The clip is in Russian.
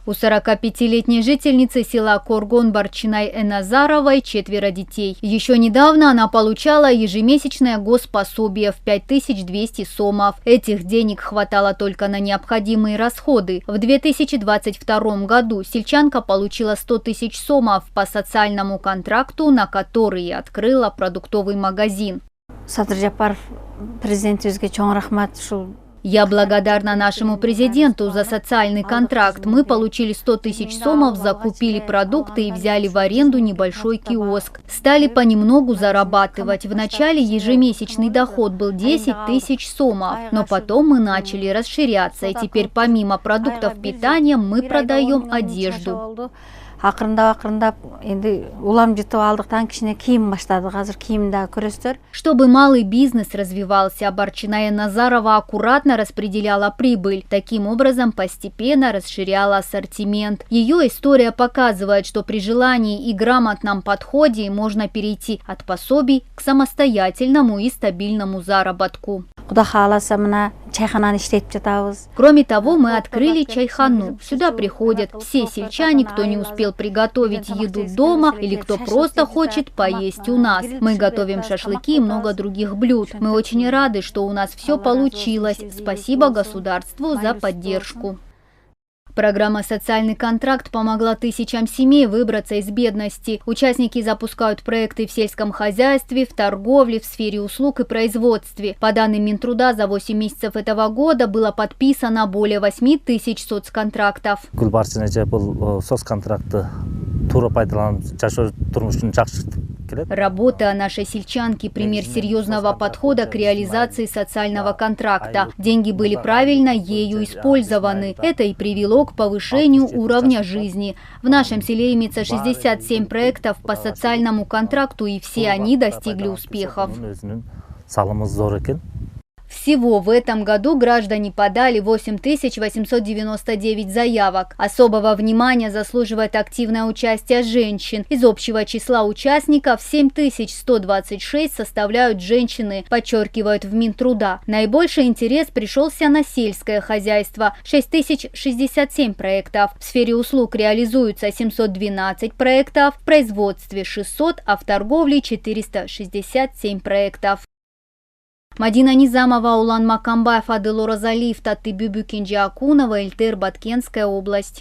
У 45-летней жительницы села Коргон Барчинай Эназаровой 4 детей. Еще недавно она получала ежемесячное госпособие в 5200 сомов. Этих денег хватало только на необходимые расходы. В 2022 году сельчанка получила 100 тысяч сомов по социальному контракту, на который открыла продуктовый магазин. Я благодарна нашему президенту за социальный контракт. Мы получили 100 тысяч сомов, закупили продукты и взяли в аренду небольшой киоск. Стали понемногу зарабатывать. Вначале ежемесячный доход был 10 тысяч сомов, но потом мы начали расширяться. И теперь помимо продуктов питания мы продаем одежду. Чтобы малый бизнес развивался, Барчиная Эназарова аккуратно распределяла прибыль. Таким образом, постепенно расширяла ассортимент. Ее история показывает, что при желании и грамотном подходе можно перейти от пособий к самостоятельному и стабильному заработку. Кроме того, мы открыли чайхану. Сюда приходят все сельчане, кто не успел приготовить еду дома или кто просто хочет поесть у нас. Мы готовим шашлыки и много других блюд. Мы очень рады, что у нас все получилось. Спасибо государству за поддержку. Программа «Социальный контракт» помогла тысячам семей выбраться из бедности. Участники запускают проекты в сельском хозяйстве, в торговле, в сфере услуг и производстве. По данным Минтруда, за 8 месяцев этого года было подписано более 8000 соцконтрактов. Работа нашей сельчанки – пример серьезного подхода к реализации социального контракта. Деньги были правильно ею использованы. Это и привело к повышению уровня жизни. В нашем селе имеется 67 проектов по социальному контракту, и все они достигли успехов. Всего в этом году граждане подали 8899 заявок. Особого внимания заслуживает активное участие женщин. Из общего числа участников 7126 составляют женщины, подчеркивают в Минтруда. Наибольший интерес пришелся на сельское хозяйство – 6067 проектов. В сфере услуг реализуются 712 проектов, в производстве 600, а в торговле 467 проектов. Мадина Низамова, Улан Макамбаев, Адыл Оразалиев, Таты Бюбю Кенджи Акунова, Эльтер, Баткенская область.